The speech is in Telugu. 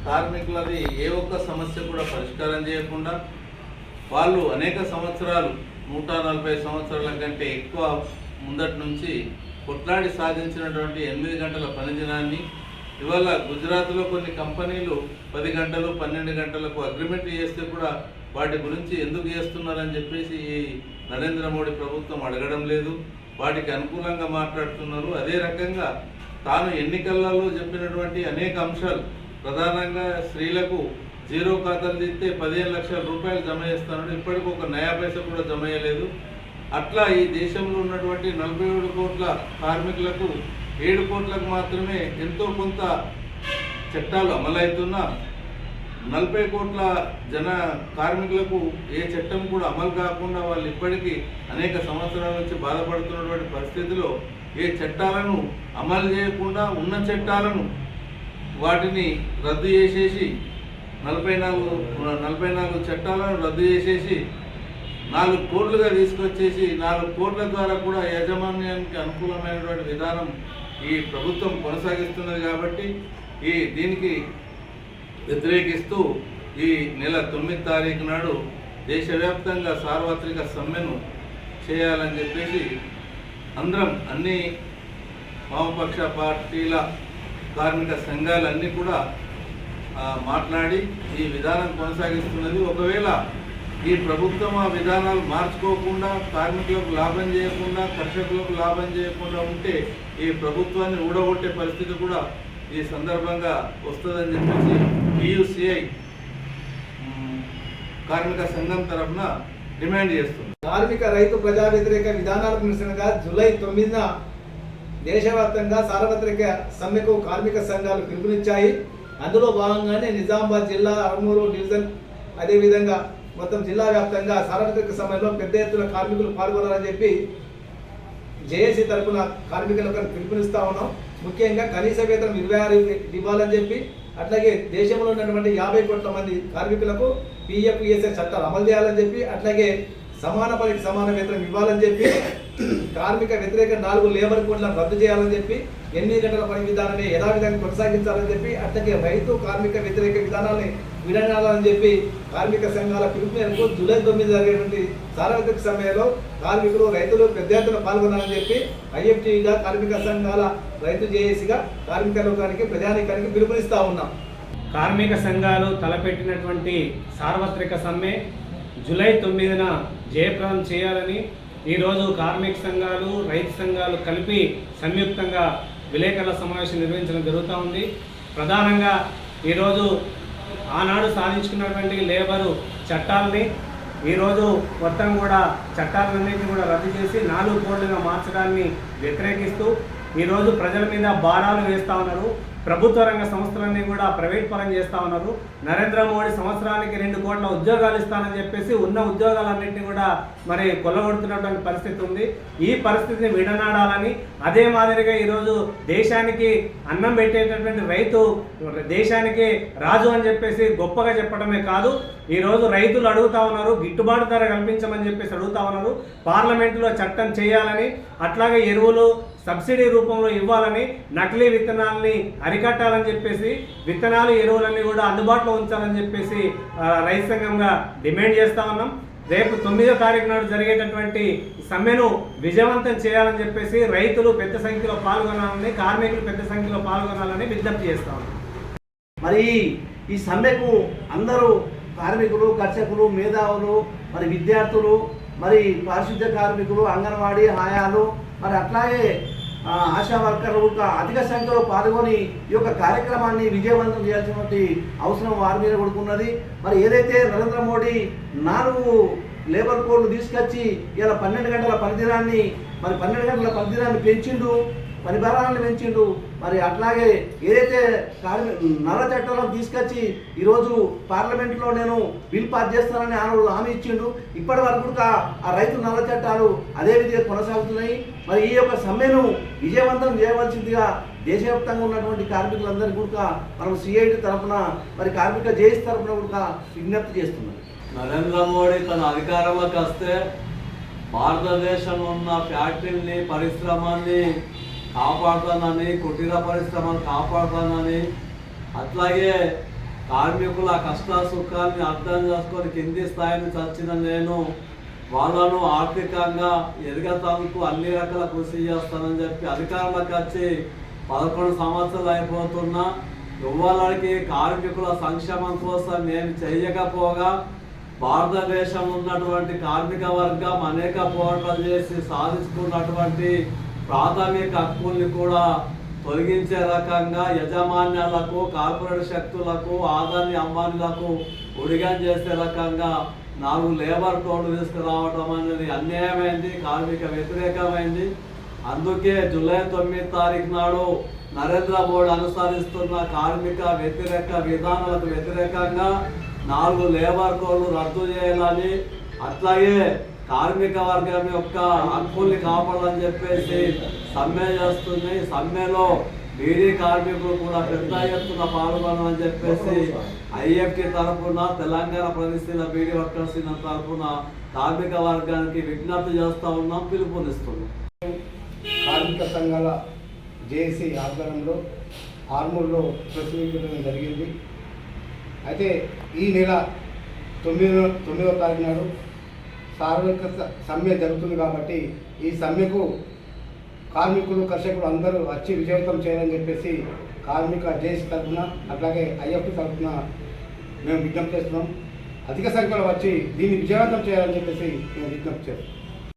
కార్మికులది ఏ ఒక్క సమస్య కూడా పరిష్కారం చేయకుండా వాళ్ళు అనేక సంవత్సరాలు 140 సంవత్సరాల కంటే ఎక్కువ ముందటి నుంచి కొట్లాడి సాధించినటువంటి 8 గంటల పని దినాన్ని ఇవాళ గుజరాత్లో కొన్ని కంపెనీలు 10 గంటలు 12 గంటలకు అగ్రిమెంట్ చేస్తే కూడా వాటి గురించి ఎందుకు చేస్తున్నారని చెప్పేసి ఈ నరేంద్ర మోడీ ప్రభుత్వం అడగడం లేదు. వాటికి అనుకూలంగా మాట్లాడుతున్నారు. అదే రకంగా తాను ఎన్నికలలో చెప్పినటువంటి అనేక అంశాలు, ప్రధానంగా స్త్రీలకు జీరో ఖాతాలు తీస్తే 15 లక్షల రూపాయలు జమ చేస్తానని ఇప్పటికి ఒక నయా పైసా కూడా జమ చేయలేదు. అట్లా ఈ దేశంలో ఉన్నటువంటి 47 కోట్ల కార్మికులకు 7 కోట్లకు మాత్రమే ఎంతో కొంత చట్టాలు అమలవుతున్నా 40 కోట్ల కార్మికులకు ఏ చట్టం కూడా అమలు కాకుండా వాళ్ళు ఇప్పటికీ అనేక సంవత్సరాల నుంచి బాధపడుతున్నటువంటి పరిస్థితిలో ఏ చట్టాలను అమలు చేయకుండా ఉన్న చట్టాలను వాటిని రద్దు చేసేసి 44 చట్టాలను రద్దు చేసేసి 4 కోట్లుగా తీసుకొచ్చేసి 4 కోట్ల ద్వారా కూడా యాజమాన్యానికి అనుకూలమైనటువంటి విధానం ఈ ప్రభుత్వం కొనసాగిస్తున్నది. కాబట్టి దీనికి వ్యతిరేకిస్తూ ఈ నెల 9 తారీఖు నాడు దేశవ్యాప్తంగా సార్వత్రిక సమ్మెను చేయాలని చెప్పేసి అందరం అన్ని వామపక్ష పార్టీల కార్మిక సంఘాలన్నీ కూడా మాట్లాడి ఈ విధానం కొనసాగిస్తున్నది. ఒకవేళ ఈ ప్రభుత్వం ఆ విధానాలు మార్చుకోకుండా కార్మికులకు లాభం చేయకుండా కర్షకులకు లాభం చేయకుండా ఉంటే ఈ ప్రభుత్వాన్ని ఊడగొట్టే పరిస్థితి కూడా ఈ సందర్భంగా వస్తుందని చెప్పేసి PUCI కార్మిక సంఘం తరఫున డిమాండ్ చేస్తుంది. కార్మిక రైతు ప్రజా వ్యతిరేక విధానాలకు నిరసనగా జూలై 9న దేశవ్యాప్తంగా సార్వత్రిక సమ్మెకు కార్మిక సంఘాలు పిలుపునిచ్చాయి. అందులో భాగంగానే నిజామాబాద్ జిల్లా ఆర్మూరు డివిజన్ అదేవిధంగా మొత్తం జిల్లా వ్యాప్తంగా సార్వత్రిక సమ్మెలో పెద్ద ఎత్తున కార్మికులు పాల్గొనాలని చెప్పి జేఏసీ తరఫున కార్మికులకు పిలుపునిస్తా ఉన్నాం. ముఖ్యంగా కనీస వేతనం 26 ఇవ్వాలని చెప్పి, అట్లాగే దేశంలో ఉన్నటువంటి 50 కోట్ల మంది కార్మికులకు PFPSA చట్టాలు అమలు చేయాలని చెప్పి, అట్లాగే సమాన పనికి సమాన వేతనం ఇవ్వాలని చెప్పి, కార్మిక వ్యతిరేక 4 లేబర్ కోడ్లను రద్దు చేయాలని చెప్పి, 8 గంటల పని విధానాన్ని యథావిధంగా కొనసాగించాలని చెప్పి, అట్లాగే రైతు కార్మిక వ్యతిరేక విధానాన్ని విడనాడాలని చెప్పి కార్మిక సంఘాల పిలుపు మేరకు జూలై 9 జరిగేటువంటి సార్వత్రిక సమ్మెలో కార్మికులు రైతులు పెద్ద ఎత్తున పాల్గొనాలని చెప్పి IFTగా కార్మిక సంఘాల రైతు జేఏసీగా కార్మిక లోకానికి ప్రజానీకానికి పిలుపునిస్తా ఉన్నాం. కార్మిక సంఘాలు తలపెట్టినటువంటి సార్వత్రిక సమ్మె జూలై 9న జయప్రదం చేయాలని ఈరోజు కార్మిక సంఘాలు రైతు సంఘాలు కలిపి సంయుక్తంగా విలేకరుల సమావేశం నిర్వహించడం జరుగుతూ ఉంది. ప్రధానంగా ఈరోజు ఆనాడు సాధించుకున్నటువంటి లేబరు చట్టాలని ఈరోజు మొత్తం కూడా చట్టాలన్నింటినీ కూడా రద్దు చేసి 4 కోట్లుగా మార్చడాన్ని వ్యతిరేకిస్తూ ఈరోజు ప్రజల మీద భారాలు వేస్తూ ఉన్నారు. ప్రభుత్వ రంగ సంస్థలన్నీ కూడా ప్రైవేట్ పరం చేస్తూ ఉన్నారు. నరేంద్ర మోడీ సంవత్సరానికి 2 కోట్ల ఉద్యోగాలు ఇస్తానని చెప్పేసి ఉన్న ఉద్యోగాలన్నింటినీ కూడా మరి కొల్లగొడుతున్నటువంటి పరిస్థితి ఉంది. ఈ పరిస్థితిని విడనాడాలని, అదే మాదిరిగా ఈరోజు దేశానికి అన్నం పెట్టేటటువంటి రైతు దేశానికి రాజు అని చెప్పేసి గొప్పగా చెప్పడమే కాదు, ఈరోజు రైతులు అడుగుతా ఉన్నారు గిట్టుబాటు ధర కల్పించమని చెప్పేసి అడుగుతా ఉన్నారు. పార్లమెంటులో చట్టం చేయాలని, అట్లాగే ఎరువులు సబ్సిడీ రూపంలో ఇవ్వాలని, నకిలీ విత్తనాలని అరికట్టాలని చెప్పేసి విత్తనాలు ఎరువులన్నీ కూడా అందుబాటులో ఉంచాలని చెప్పేసి రైతు సంఘంగా డిమాండ్ చేస్తూ ఉన్నాం. రేపు 9వ తారీఖు నాడు జరిగేటటువంటి సమ్మెను విజయవంతం చేయాలని చెప్పేసి రైతులు పెద్ద సంఖ్యలో పాల్గొనాలని, కార్మికులు పెద్ద సంఖ్యలో పాల్గొనాలని విజ్ఞప్తి చేస్తా ఉన్నాం. మరి ఈ సమ్మెకు అందరూ కార్మికులు, కర్షకులు, మేధావులు, మరి విద్యార్థులు, మరి పారిశుద్ధ్య కార్మికులు, అంగన్వాడీ ఆయాలు, మరి అట్లాగే ఆశా వర్కర్లు అధిక సంఖ్యలో పాల్గొని ఈ యొక్క కార్యక్రమాన్ని విజయవంతం చేయాల్సినటువంటి అవసరం వారి మీద కొడుకున్నది. మరి ఏదైతే నరేంద్ర మోడీ 4 లేబర్ కోడ్లు తీసుకొచ్చి ఇలా 12 గంటల పనిదినాన్ని 12 గంటల పనిదినాన్ని పెంచిండు, పని భారాలను పెంచిండు. మరి అట్లాగే ఏదైతే నల్ల చట్టాలను తీసుకొచ్చి ఈరోజు పార్లమెంట్లో నేను బిల్ పాస్ చేస్తానని హామీ ఇచ్చిండు. ఇప్పటి వరకు ఆ రైతు నల్ల చట్టాలు అదే విధంగా కొనసాగుతున్నాయి. మరి ఈ యొక్క సమ్మెను విజయవంతం చేయవలసిందిగా దేశవ్యాప్తంగా ఉన్నటువంటి కార్మికులందరికీ కూడా మనం CIT తరఫున మరి కార్మిక జేఏసీ తరఫున కూడా విజ్ఞప్తి చేస్తున్నాం. నరేంద్ర మోడీ తన అధికారంలోకి వస్తే భారతదేశంలో ఉన్న ఫ్యాక్టరీని, పరిశ్రమని కాపాడుతానని, కుటీర పరిశ్రమను కాపాడుతానని, అట్లాగే కార్మికుల కష్ట సుఖాన్ని అర్థం చేసుకొని కింది స్థాయిని చచ్చిన నేను వాళ్ళను ఆర్థికంగా ఎదగటానికి అన్ని రకాల కృషి చేస్తానని చెప్పి అధికారంలోకి వచ్చి 11 సంవత్సరాలు అయిపోతున్నా ఇవ్వాలకి కార్మికుల సంక్షేమం కోసం నేను చేయకపోగా భారతదేశంలో ఉన్నటువంటి కార్మిక వర్గం అనేక పోరాటాలు చేసి సాధించుకున్నటువంటి ప్రాథమిక హక్కుల్ని కూడా తొలగించే రకంగా యజమాన్యాలకు కార్పొరేట్ శక్తులకు ఆదాని అంబానీలకు ఉడిగం చేసే రకంగా 4 లేబర్ కోడ్లు తీసుకురావడం అనేది అన్యాయమైంది, కార్మిక వ్యతిరేకమైంది. అందుకే జూలై 9 తారీఖు నాడు నరేంద్ర మోడీ అనుసరిస్తున్న కార్మిక వ్యతిరేక విధానాలకు వ్యతిరేకంగా 4 లేబర్ కోడ్లు రద్దు చేయాలని, అట్లాగే కార్మిక వర్గం యొక్క హక్కుల్ని కాపాడాలని చెప్పేసి సమ్మె చేస్తుంది. సమ్మెలో బీడీ కార్మికులు కూడా పెద్ద ఎత్తున పాల్గొనాలని చెప్పేసి ఐఎఫ్టీ తరఫున తెలంగాణ ప్రదేశీల బీడీ వర్కర్స్ తరఫున కార్మిక వర్గానికి విజ్ఞప్తి చేస్తూ ఉన్నాం, పిలుపునిస్తున్నాం. కార్మిక సంఘాల జేఏసీ ఆధ్వర్యంలో ఆర్మూర్లో ప్రెస్ మీట్ పెట్టడం జరిగింది. అయితే ఈ నెల 9వ తారీఖు నాడు సార్వత్రిక సమ్మె జరుగుతుంది కాబట్టి ఈ సమ్మెకు కార్మికులు కర్షకులు అందరూ వచ్చి విజయవంతం చేయాలని చెప్పేసి కార్మిక జేఏసీ తరఫున అట్లాగే ఐఎఫ్టీ తరఫున మేము విజ్ఞప్తి చేస్తున్నాం. అధిక సంఖ్యలో వచ్చి దీన్ని విజయవంతం చేయాలని చెప్పేసి మేము విజ్ఞప్తి చేస్తున్నాం.